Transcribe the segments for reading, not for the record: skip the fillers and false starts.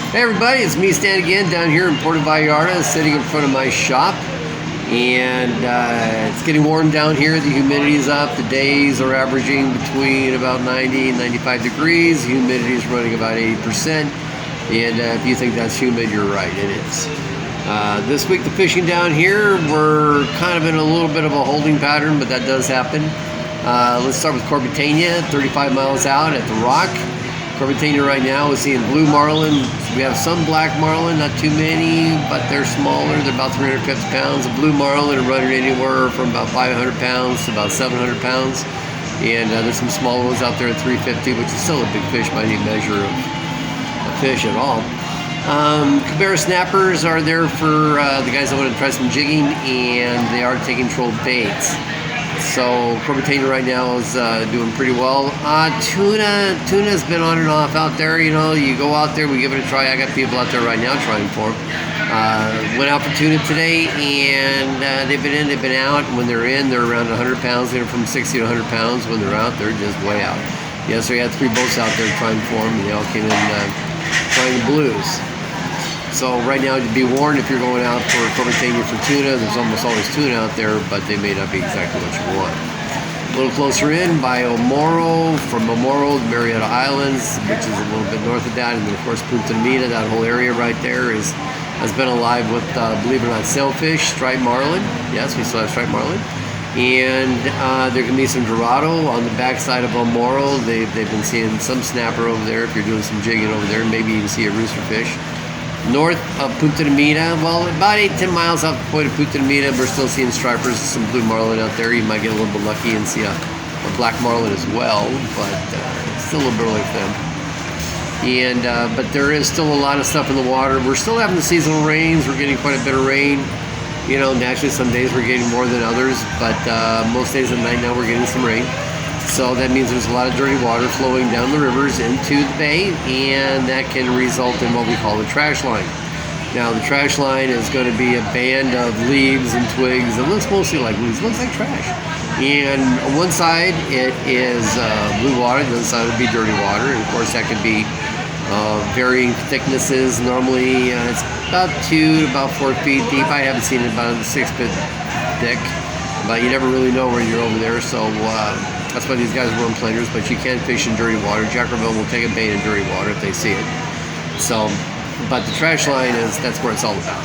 Hey everybody, it's me Stan again down here in Puerto Vallarta, sitting in front of my shop. And it's getting warm down here. The humidity is up. The days are averaging between about 90 and 95 degrees. The humidity is running about 80%. And if you think that's humid, you're right, it is. This week the fishing down here, we're kind of in a little bit of a holding pattern, but that does happen. Let's start with Corbatania, 35 miles out at the Rock. Corbatania right now is seeing Blue Marlin. We have some black marlin, not too many, but they're smaller. They're about 350 pounds. The Blue Marlin are running anywhere from about 500 pounds to about 700 pounds. And there's some smaller ones out there at 350, which is still a big fish by any measure of a fish at all. Cabera snappers are there for the guys that want to try some jigging, and they are taking trolled baits. So Corbatania right now is doing pretty well. Tuna's been on and off out there. You know, you go out there, we give it a try. I got people out there right now trying for them. Went out for tuna today, and they've been in, they've been out. When they're in, they're around 100 pounds. They're from 60 to 100 pounds. When they're out, they're just way out. Yesterday, I had 3 boats out there trying for them, and they all came in trying the blues. So right now, to be warned, if you're going out for Corbatania for tuna, there's almost always tuna out there, but they may not be exactly what you want. A little closer in, by Omoro, from Omoro to Marietta Islands, which is a little bit north of that, and then of course Punta Mita, that whole area right there has been alive with, believe it or not, sailfish, striped marlin. Yes, we still have striped marlin. And there can be some dorado on the backside of Omoro. They've been seeing some snapper over there. If you're doing some jigging over there, maybe you can see a rooster fish. North of Punta Mita, well, about 8-10 miles off the point of Punta Mita, we're still seeing stripers, some blue marlin out there. You might get a little bit lucky and see a black marlin as well, but it's still a little bit early for them. And but there is still a lot of stuff in the water. We're still having the seasonal rains. We're getting quite a bit of rain. You know, naturally some days we're getting more than others, but most days at night now we're getting some rain. So that means there's a lot of dirty water flowing down the rivers into the bay, and that can result in what we call the trash line. Now, the trash line is going to be a band of leaves and twigs. It looks mostly like leaves. It looks like trash. And on one side, it is blue water. The other side would be dirty water. And, of course, that could be varying thicknesses. Normally, it's about 2 to about 4 feet deep. I haven't seen it about 6 foot thick. But you never really know where you're over there. So that's why these guys are worm planers. But you can fish in dirty water. Jackerville will take a bait in dirty water if they see it. So... but the trash line that's where it's all about.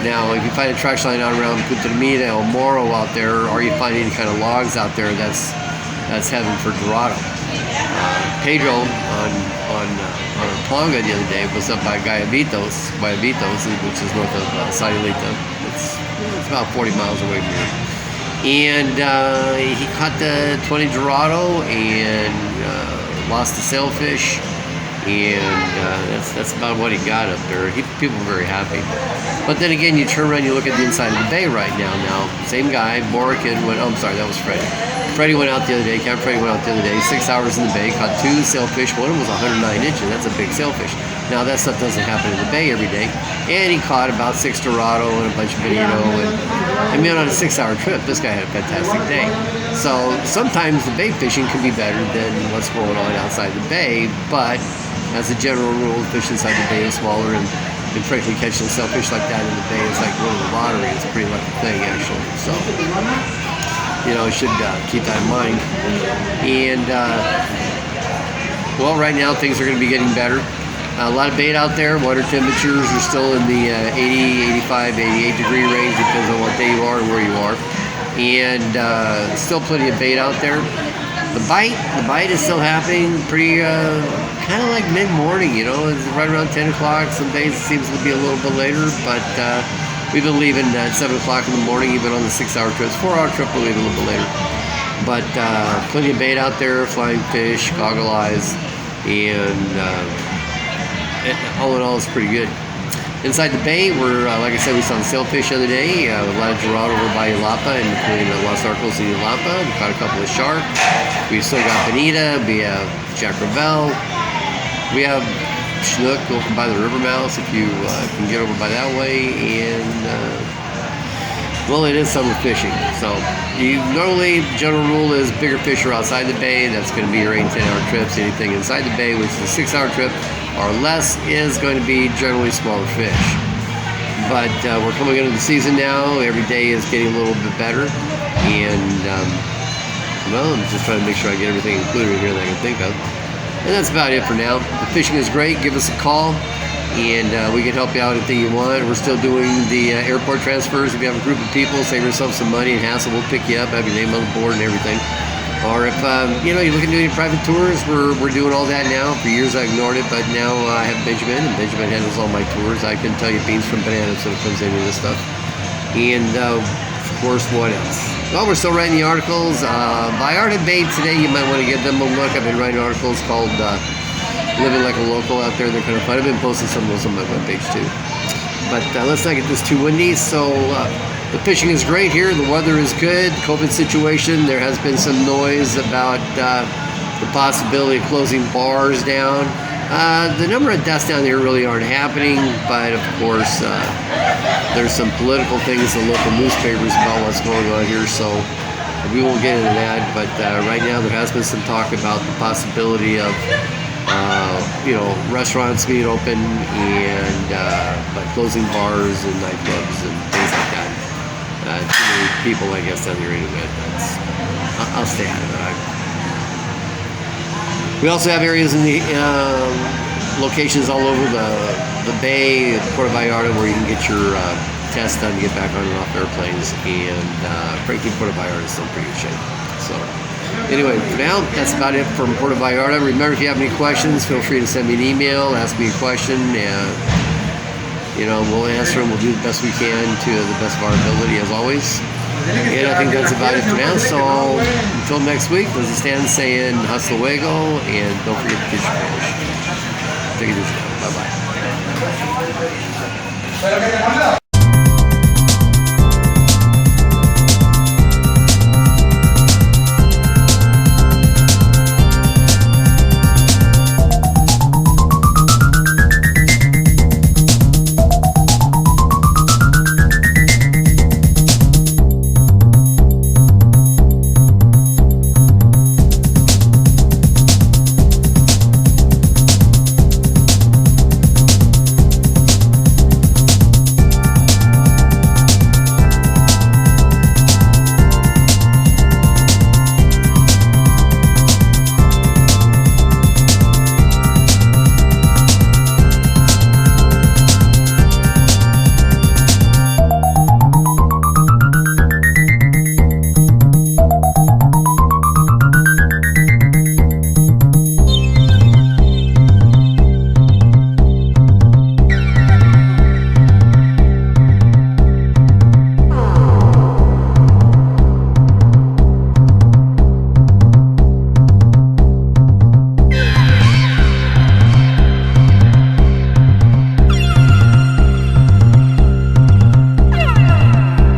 Now, if you find a trash line out around Punta Mita or Moro out there, or you find any kind of logs out there, that's heaven for dorado. Pedro on Ponga the other day was up by Guayabitos, which is north of Sayulita. It's about 40 miles away from here. And he caught the 20 dorado and lost the sailfish. And that's about what he got up there. People were very happy. But then again, you turn around, you look at the inside of the bay right now. Now, same guy, Borican went, oh, I'm sorry, that was Freddie. Freddie went out the other day, Captain Freddie went out the other day, 6 hours in the bay, caught 2 sailfish. One of them was 109 inches, that's a big sailfish. Now, that stuff doesn't happen in the bay every day. And he caught about 6 dorado and a bunch of bonito. And I mean, on a 6-hour trip, this guy had a fantastic day. So sometimes the bay fishing can be better than what's going on outside the bay, but as a general rule, the fish inside the bay is smaller, and frankly, catching sailfish like that in the bay is like winning the lottery. It's a pretty lucky thing, actually. So, you know, you should keep that in mind. And, well, right now things are going to be getting better. A lot of bait out there. Water temperatures are still in the 80, 85, 88 degree range, depends on what day you are and where you are. And still plenty of bait out there. The bite is still happening pretty kind of like mid-morning, you know. It's right around 10 o'clock. Some days it seems to be a little bit later, but we've been leaving at 7 o'clock in the morning, even on the 6-hour trips. 4-hour trip, we'll leave a little bit later. But plenty of bait out there, flying fish, goggle eyes, and all in all, it's pretty good. Inside the bay, we're, like I said, we saw the sailfish the other day. A lot of dorado over by Yellowfin, in between Los Arcos and Yellowfin. We caught a couple of shark. We still got bonita. We have jackerville. We have snook over by the river mouths if you can get over by that way. And, well, it is summer fishing. So normally, the general rule is bigger fish are outside the bay. That's going to be your 8 and 10-hour trips. Anything inside the bay, which is a 6-hour trip, or less is going to be generally smaller fish. But we're coming into the season now. Every day is getting a little bit better, and well, I'm just trying to make sure I get everything included here that I can think of. And that's about it for now. The fishing is great. Give us a call, and we can help you out anything you want. We're still doing the airport transfers. If you have a group of people, save yourself some money and hassle, we'll pick you up, have your name on the board and everything. Or if you're looking to do any private tours, we're doing all that now. For years I ignored it, but now I have Benjamin, and Benjamin handles all my tours. I can tell you beans from bananas when it comes to any of this stuff. And of course, what else? Well, we're still writing the articles. Vallarta Bay today, you might want to give them a look. I've been writing articles called Living Like a Local out there. They're kind of fun. I've been posting some of those on my webpage too. But let's not get this too windy. So the fishing is great here. The weather is good. COVID situation, there has been some noise about the possibility of closing bars down. The number of deaths down there really aren't happening, but of course there's some political things in local newspapers about what's going on here, so we won't get into that. But right now there has been some talk about the possibility of restaurants being open and but closing bars and nightclubs and things like that. Too many people, I guess, down here anyway. I'll stay out of it. We also have areas in the locations all over the bay, Puerto Vallarta, where you can get your tests done to get back on and off airplanes. And frankly, Puerto Vallarta is still in pretty good shape. So anyway, for now, that's about it from Puerto Vallarta. Remember, if you have any questions, feel free to send me an email, ask me a question, and we'll answer them. We'll do the best we can to the best of our ability, as always. And I think that's about it for now. So until next week, this is Stan saying hasta luego, and don't forget to fish your fish. Take it easy. Bye-bye.